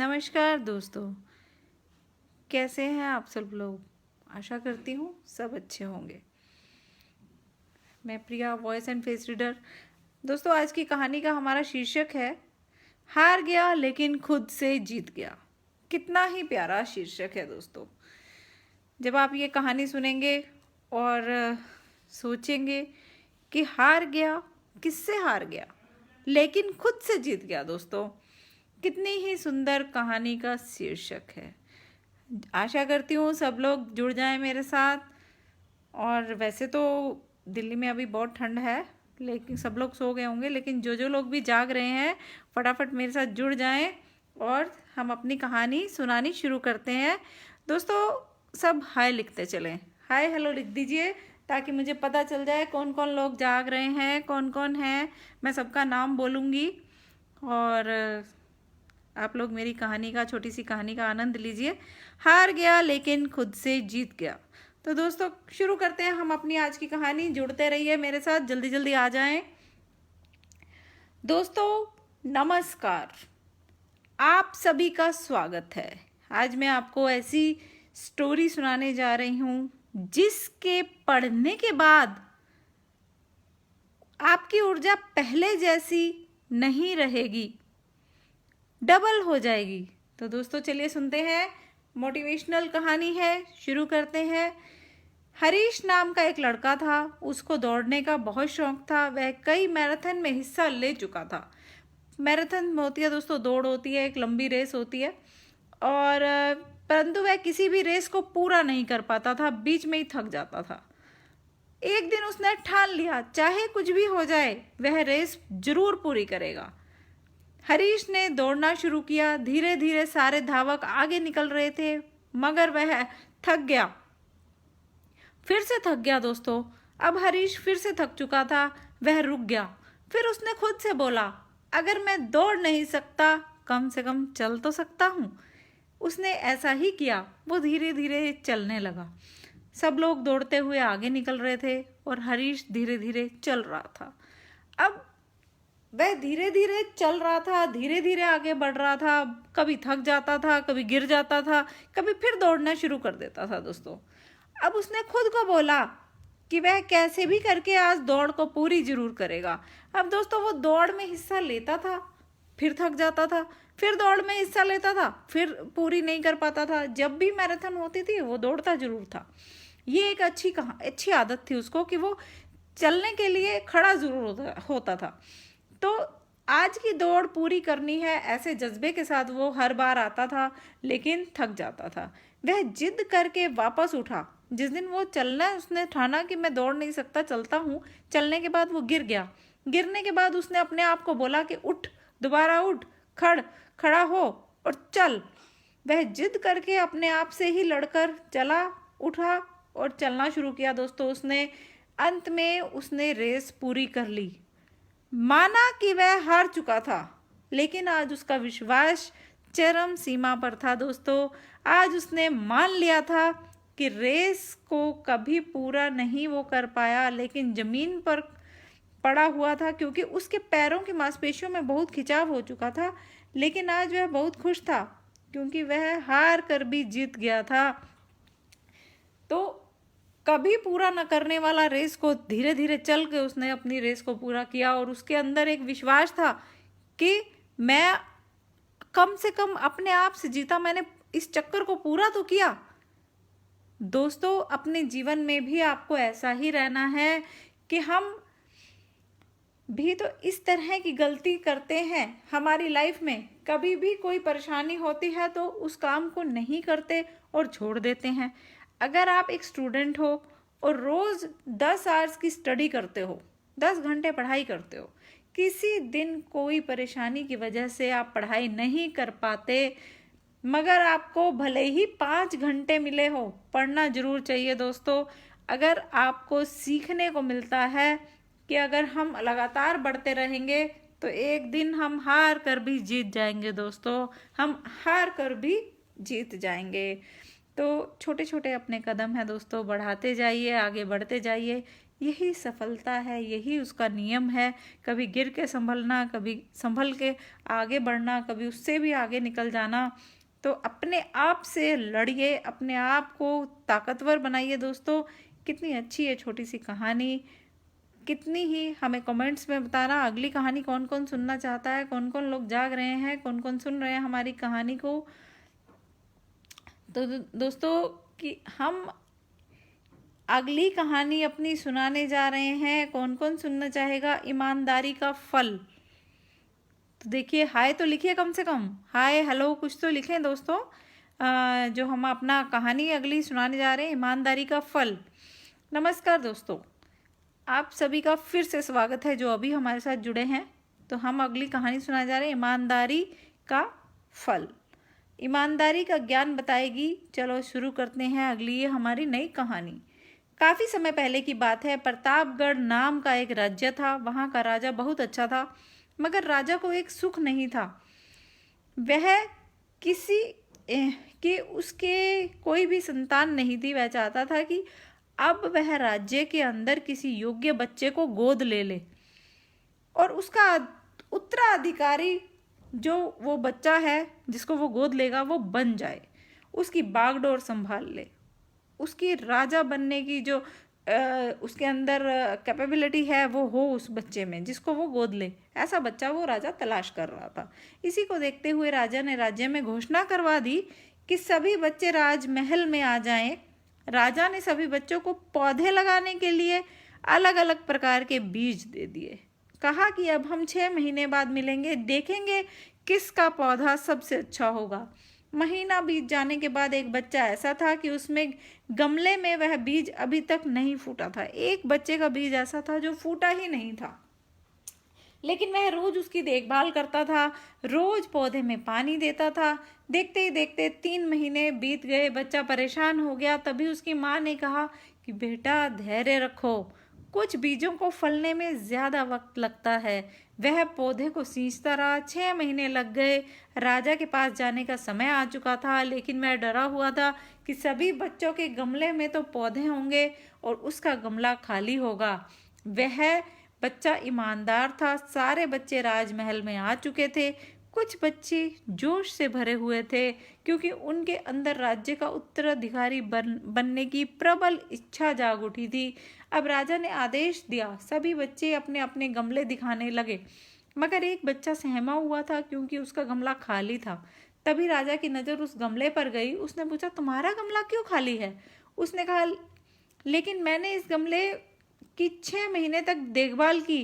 नमस्कार दोस्तों, कैसे हैं आप सब लोग। आशा करती हूँ सब अच्छे होंगे। मैं प्रिया, वॉइस एंड फेस रीडर। दोस्तों, आज की कहानी का हमारा शीर्षक है हार गया लेकिन खुद से जीत गया। कितना ही प्यारा शीर्षक है दोस्तों। जब आप ये कहानी सुनेंगे और सोचेंगे कि हार गया, किससे हार गया लेकिन खुद से जीत गया, दोस्तों कितनी ही सुंदर कहानी का शीर्षक है। आशा करती हूँ सब लोग जुड़ जाएं मेरे साथ। और वैसे तो दिल्ली में अभी बहुत ठंड है, लेकिन सब लोग सो गए होंगे, लेकिन जो लोग भी जाग रहे हैं फटाफट मेरे साथ जुड़ जाएं और हम अपनी कहानी सुनानी शुरू करते हैं। दोस्तों, सब हाय लिखते चलें, हाय हेलो लिख दीजिए ताकि मुझे पता चल जाए कौन कौन लोग जाग रहे हैं, कौन कौन हैं। मैं सबका नाम बोलूँगी और आप लोग मेरी कहानी का, छोटी सी कहानी का आनंद लीजिए। हार गया लेकिन खुद से जीत गया। तो दोस्तों, शुरू करते हैं हम अपनी आज की कहानी। जुड़ते रहिए मेरे साथ, जल्दी जल्दी आ जाएं। दोस्तों नमस्कार, आप सभी का स्वागत है। आज मैं आपको ऐसी स्टोरी सुनाने जा रही हूँ जिसके पढ़ने के बाद आपकी ऊर्जा पहले जैसी नहीं रहेगी, डबल हो जाएगी। तो दोस्तों चलिए सुनते हैं। मोटिवेशनल कहानी है, शुरू करते हैं। हरीश नाम का एक लड़का था। उसको दौड़ने का बहुत शौक था। वह कई मैराथन में हिस्सा ले चुका था। मैराथन होती है दोस्तों, दौड़ होती है, एक लंबी रेस होती है। और परंतु वह किसी भी रेस को पूरा नहीं कर पाता था, बीच में ही थक जाता था। एक दिन उसने ठान लिया, चाहे कुछ भी हो जाए वह रेस जरूर पूरी करेगा। हरीश ने दौड़ना शुरू किया। धीरे धीरे सारे धावक आगे निकल रहे थे, मगर वह थक गया, फिर से थक गया दोस्तों। अब हरीश फिर से थक चुका था, वह रुक गया। फिर उसने खुद से बोला, अगर मैं दौड़ नहीं सकता कम से कम चल तो सकता हूँ। उसने ऐसा ही किया, वो धीरे धीरे चलने लगा। सब लोग दौड़ते हुए आगे निकल रहे थे और हरीश धीरे धीरे चल रहा था। अब वह धीरे धीरे चल रहा था, धीरे धीरे आगे बढ़ रहा था। कभी थक जाता था, कभी गिर जाता था, कभी फिर दौड़ना शुरू कर देता था दोस्तों। अब उसने खुद को बोला कि वह कैसे भी करके आज दौड़ को पूरी जरूर करेगा। अब दोस्तों, वो दौड़ में हिस्सा लेता था, फिर थक जाता था, फिर दौड़ में हिस्सा लेता था, फिर पूरी नहीं कर पाता था। जब भी मैराथन होती थी वो दौड़ता जरूर था। ये एक अच्छी आदत थी उसको कि वो चलने के लिए खड़ा जरूर होता था। तो आज की दौड़ पूरी करनी है, ऐसे जज्बे के साथ वो हर बार आता था, लेकिन थक जाता था। वह जिद करके वापस उठा। जिस दिन वो चलना उसने ठाना कि मैं दौड़ नहीं सकता, चलता हूँ, चलने के बाद वो गिर गया। गिरने के बाद उसने अपने आप को बोला कि उठ, दोबारा उठ, खड़ा हो और चल। वह जिद करके अपने आप से ही लड़कर चला, उठा और चलना शुरू किया दोस्तों। उसने अंत में उसने रेस पूरी कर ली। माना कि वह हार चुका था, लेकिन आज उसका विश्वास चरम सीमा पर था दोस्तों। आज उसने मान लिया था कि रेस को कभी पूरा नहीं वो कर पाया, लेकिन जमीन पर पड़ा हुआ था क्योंकि उसके पैरों की मांसपेशियों में बहुत खिंचाव हो चुका था। लेकिन आज वह बहुत खुश था क्योंकि वह हार कर भी जीत गया था। तो कभी पूरा न करने वाला रेस को धीरे धीरे चल के उसने अपनी रेस को पूरा किया। और उसके अंदर एक विश्वास था कि मैं कम से कम अपने आप से जीता, मैंने इस चक्कर को पूरा तो किया। दोस्तों, अपने जीवन में भी आपको ऐसा ही रहना है कि हम भी तो इस तरह की गलती करते हैं हमारी लाइफ में। कभी भी कोई परेशानी होती है तो उस काम को नहीं करते और छोड़ देते हैं। अगर आप एक स्टूडेंट हो और रोज 10 आवर्स की स्टडी करते हो, 10 घंटे पढ़ाई करते हो, किसी दिन कोई परेशानी की वजह से आप पढ़ाई नहीं कर पाते, मगर आपको भले ही 5 घंटे मिले हो, पढ़ना जरूर चाहिए दोस्तों। अगर आपको सीखने को मिलता है कि अगर हम लगातार बढ़ते रहेंगे तो एक दिन हम हार कर भी जीत जाएंगे दोस्तों, हम हार कर भी जीत जाएंगे। तो छोटे छोटे अपने कदम हैं दोस्तों, बढ़ाते जाइए, आगे बढ़ते जाइए। यही सफलता है, यही उसका नियम है। कभी गिर के संभलना, कभी संभल के आगे बढ़ना, कभी उससे भी आगे निकल जाना। तो अपने आप से लड़िए, अपने आप को ताकतवर बनाइए दोस्तों। कितनी अच्छी है छोटी सी कहानी। कितनी ही हमें कमेंट्स में बताना अगली कहानी कौन कौन सुनना चाहता है, कौन कौन लोग जाग रहे हैं, कौन कौन सुन रहे हैं हमारी कहानी को। तो दोस्तों कि हम अगली कहानी अपनी सुनाने जा रहे हैं। कौन कौन सुनना चाहेगा? ईमानदारी का फल। तो देखिए, हाय तो लिखिए, कम से कम हाय हेलो कुछ तो लिखें दोस्तों। जो हम अपना कहानी अगली सुनाने जा रहे हैं, ईमानदारी का फल। नमस्कार दोस्तों, आप सभी का फिर से स्वागत है जो अभी हमारे साथ जुड़े हैं। तो हम अगली कहानी सुनाने जा रहे हैं, ईमानदारी का फल। ईमानदारी का ज्ञान बताएगी। चलो शुरू करते हैं अगली ये हमारी नई कहानी। काफी समय पहले की बात है। प्रतापगढ़ नाम का एक राज्य था। वहां का राजा बहुत अच्छा था, मगर राजा को एक सुख नहीं था। वह किसी कि उसके कोई भी संतान नहीं थी। वह चाहता था कि अब वह राज्य के अंदर किसी योग्य बच्चे को गोद ले ले और उसका उत्तराधिकारी जो वो बच्चा है जिसको वो गोद लेगा वो बन जाए, उसकी बागडोर संभाल ले, उसकी राजा बनने की जो उसके अंदर कैपेबिलिटी है वो हो उस बच्चे में जिसको वो गोद ले। ऐसा बच्चा वो राजा तलाश कर रहा था। इसी को देखते हुए राजा ने राज्य में घोषणा करवा दी कि सभी बच्चे राजमहल में आ जाएं। राजा ने सभी बच्चों को पौधे लगाने के लिए अलग अलग प्रकार के बीज दे दिए। कहा कि अब हम 6 महीने बाद मिलेंगे, देखेंगे किसका पौधा सबसे अच्छा होगा। महीना बीत जाने के बाद एक बच्चा ऐसा था कि उसमें गमले में वह बीज अभी तक नहीं फूटा था। एक बच्चे का बीज ऐसा था जो फूटा ही नहीं था, लेकिन वह रोज उसकी देखभाल करता था, रोज पौधे में पानी देता था। देखते ही देखते 3 महीने बीत गए। बच्चा परेशान हो गया। तभी उसकी माँ ने कहा कि बेटा धैर्य रखो, कुछ बीजों को फलने में ज्यादा वक्त लगता है। वह पौधे को सींचता रहा। 6 महीने लग गए। राजा के पास जाने का समय आ चुका था, लेकिन वह डरा हुआ था कि सभी बच्चों के गमले में तो पौधे होंगे और उसका गमला खाली होगा। वह बच्चा ईमानदार था। सारे बच्चे राजमहल में आ चुके थे। कुछ बच्चे जोश से भरे हुए थे क्योंकि उनके अंदर राज्य का उत्तराधिकारी बनने की प्रबल इच्छा जाग उठी थी। अब राजा ने आदेश दिया, सभी बच्चे अपने अपने गमले दिखाने लगे, मगर एक बच्चा सहमा हुआ था क्योंकि उसका गमला खाली था। तभी राजा की नज़र उस गमले पर गई। उसने पूछा, तुम्हारा गमला क्यों खाली है? उसने कहा, लेकिन मैंने इस गमले की 6 महीने तक देखभाल की।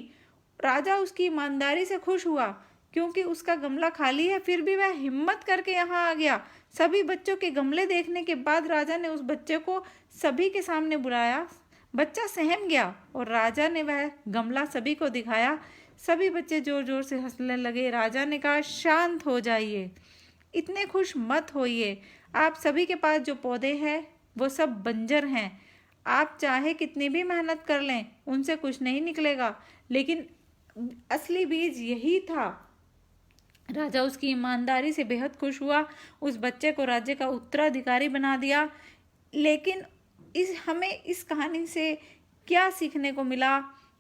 राजा उसकी ईमानदारी से खुश हुआ क्योंकि उसका गमला खाली है, फिर भी वह हिम्मत करके यहाँ आ गया। सभी बच्चों के गमले देखने के बाद राजा ने उस बच्चे को सभी के सामने बुलाया। बच्चा सहम गया और राजा ने वह गमला सभी को दिखाया। सभी बच्चे जोर जोर से हंसने लगे। राजा ने कहा, शांत हो जाइए, इतने खुश मत होइए। आप सभी के पास जो पौधे हैं वो सब बंजर हैं। आप चाहे कितनी भी मेहनत कर लें उनसे कुछ नहीं निकलेगा, लेकिन असली बीज यही था। राजा उसकी ईमानदारी से बेहद खुश हुआ। उस बच्चे को राज्य का उत्तराधिकारी बना दिया। लेकिन हमें इस कहानी से क्या सीखने को मिला?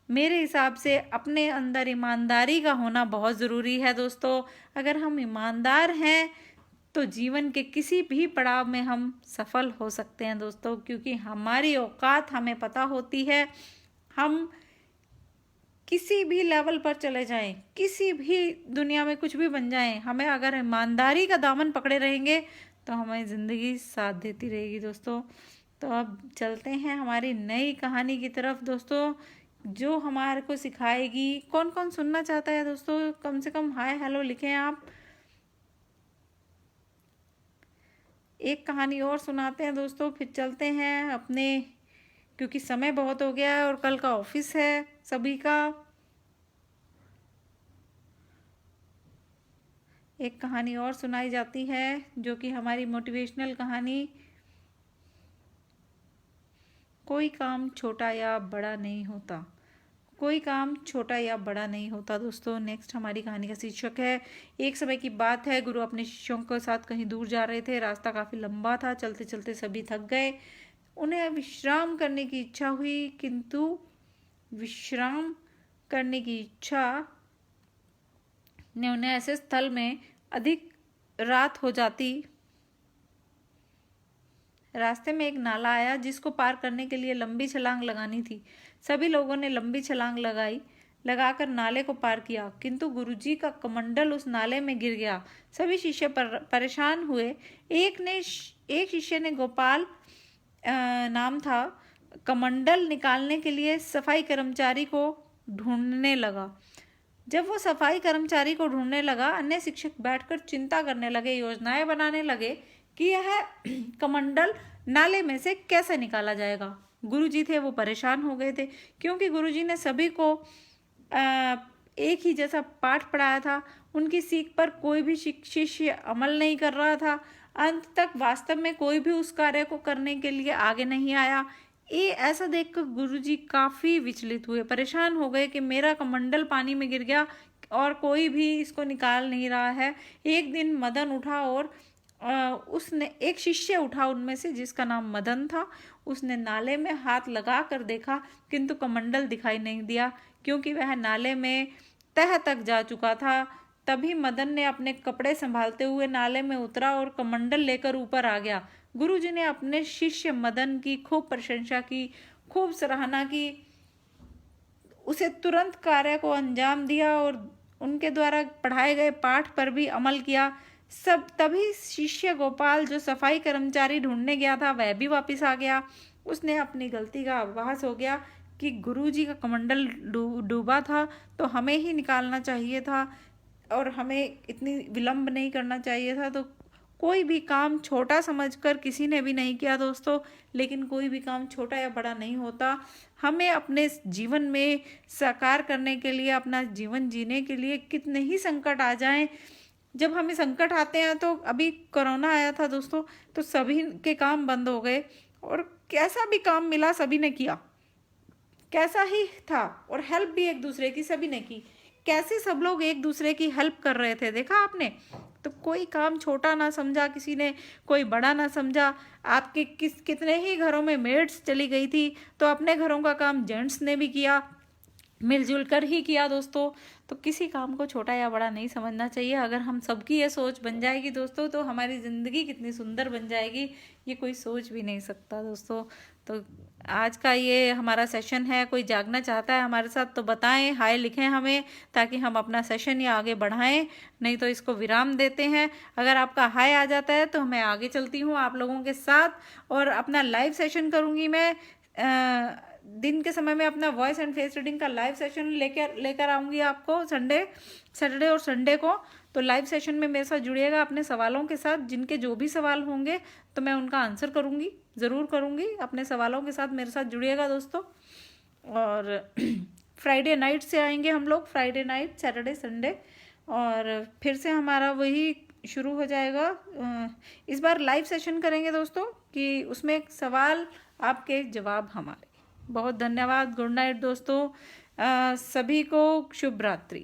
मेरे हिसाब से अपने अंदर ईमानदारी का होना बहुत ज़रूरी है दोस्तों। अगर हम ईमानदार हैं तो जीवन के किसी भी पड़ाव में हम सफल हो सकते हैं दोस्तों, क्योंकि हमारी औकात हमें पता होती है। हम किसी भी लेवल पर चले जाएं, किसी भी दुनिया में कुछ भी बन जाएं, हमें अगर ईमानदारी का दामन पकड़े रहेंगे तो हमें ज़िंदगी साथ देती रहेगी दोस्तों। तो अब चलते हैं हमारी नई कहानी की तरफ दोस्तों, जो हमारे को सिखाएगी। कौन कौन सुनना चाहता है दोस्तों? कम से कम हाय हेलो लिखें आप। एक कहानी और सुनाते हैं दोस्तों, फिर चलते हैं अपने, क्योंकि समय बहुत हो गया है और कल का ऑफिस है सभी का। एक कहानी और सुनाई जाती है जो कि हमारी मोटिवेशनल कहानी, कोई काम छोटा या बड़ा नहीं होता। कोई काम छोटा या बड़ा नहीं होता दोस्तों। नेक्स्ट हमारी कहानी का शीर्षक है, एक समय की बात है, गुरु अपने शिष्यों के साथ कहीं दूर जा रहे थे। रास्ता काफ़ी लंबा था। चलते चलते सभी थक गए। उन्हें विश्राम करने की इच्छा हुई, किंतु विश्राम करने की इच्छा ने उन्हें ऐसे स्थल में अधिक रात हो जाती। रास्ते में एक नाला आया जिसको पार करने के लिए लंबी छलांग लगानी थी। सभी लोगों ने लंबी छलांग लगाकर नाले को पार किया, किंतु गुरुजी का कमंडल उस नाले में गिर गया। सभी शिष्य परेशान हुए। एक शिष्य ने गोपाल नाम था, कमंडल निकालने के लिए सफाई कर्मचारी को ढूंढने लगा। जब वो सफाई कर्मचारी को ढूंढने लगा, अन्य शिक्षक बैठकर चिंता करने लगे, योजनाएं बनाने लगे कि यह कमंडल नाले में से कैसे निकाला जाएगा। गुरुजी थे वो परेशान हो गए थे, क्योंकि गुरुजी ने सभी को एक ही जैसा पाठ पढ़ाया था। उनकी सीख पर कोई भी शिष्य अमल नहीं कर रहा था। अंत तक वास्तव में कोई भी उस कार्य को करने के लिए आगे नहीं आया। ये ऐसा देखकर गुरुजी काफ़ी विचलित हुए, परेशान हो गए कि मेरा कमंडल पानी में गिर गया और कोई भी इसको निकाल नहीं रहा है। एक दिन मदन उठा और उसने एक शिष्य उठा उनमें से, जिसका नाम मदन था। उसने नाले में हाथ लगा कर देखा, किंतु कमंडल दिखाई नहीं दिया, क्योंकि वह नाले में तह तक जा चुका था। तभी मदन ने अपने कपड़े संभालते हुए नाले में उतरा और कमंडल लेकर ऊपर आ गया। गुरुजी ने अपने शिष्य मदन की खूब प्रशंसा की, खूब सराहना की, उसे तुरंत कार्य को अंजाम दिया और उनके द्वारा पढ़ाए गए पाठ पर भी अमल किया। तभी शिष्य गोपाल, जो सफाई कर्मचारी ढूंढने गया था, वह भी वापस आ गया। उसने अपनी गलती का आभास हो गया कि गुरुजी का कमंडल डूबा था, तो हमें ही निकालना चाहिए था और हमें इतनी विलंब नहीं करना चाहिए था। तो कोई भी काम छोटा समझकर किसी ने भी नहीं किया दोस्तों, लेकिन कोई भी काम छोटा या बड़ा नहीं होता। हमें अपने जीवन में साकार करने के लिए, अपना जीवन जीने के लिए कितने ही संकट आ जाएं, जब हमें संकट आते हैं, तो अभी कोरोना आया था दोस्तों, तो सभी के काम बंद हो गए और कैसा भी काम मिला सभी ने किया, कैसा ही था, और हेल्प भी एक दूसरे की सभी ने की। कैसे सब लोग एक दूसरे की हेल्प कर रहे थे, देखा आपने। तो कोई काम छोटा ना समझा किसी ने, कोई बड़ा ना समझा। आपके कितने ही घरों में मेड्स चली गई थी, तो अपने घरों का काम जेंट्स ने भी किया, मिलजुल कर ही किया दोस्तों। तो किसी काम को छोटा या बड़ा नहीं समझना चाहिए। अगर हम सबकी ये सोच बन जाएगी दोस्तों, तो हमारी ज़िंदगी कितनी सुंदर बन जाएगी, ये कोई सोच भी नहीं सकता दोस्तों। तो आज का ये हमारा सेशन है। कोई जागना चाहता है हमारे साथ तो बताएं, हाय लिखें हमें, ताकि हम अपना सेशन या आगे बढ़ाएं, नहीं तो इसको विराम देते हैं। अगर आपका हाय आ जाता है तो मैं आगे चलती हूँ आप लोगों के साथ, और अपना लाइव सेशन करूँगी मैं। दिन के समय में अपना वॉइस एंड फेस रीडिंग का लाइव सेशन लेकर आऊँगी आपको सैटरडे और संडे को। तो लाइव सेशन में मेरे साथ जुड़िएगा अपने सवालों के साथ। जिनके जो भी सवाल होंगे तो मैं उनका आंसर करूँगी, ज़रूर करूँगी। अपने सवालों के साथ मेरे साथ जुड़िएगा दोस्तों। और फ्राइडे नाइट से आएंगे हम लोग, फ्राइडे नाइट, सैटरडे संडे, और फिर से हमारा वही शुरू हो जाएगा। इस बार लाइव सेशन करेंगे दोस्तों, कि उसमें सवाल आपके जवाब हमारे। बहुत धन्यवाद। गुड नाइट दोस्तों, सभी को शुभ रात्रि।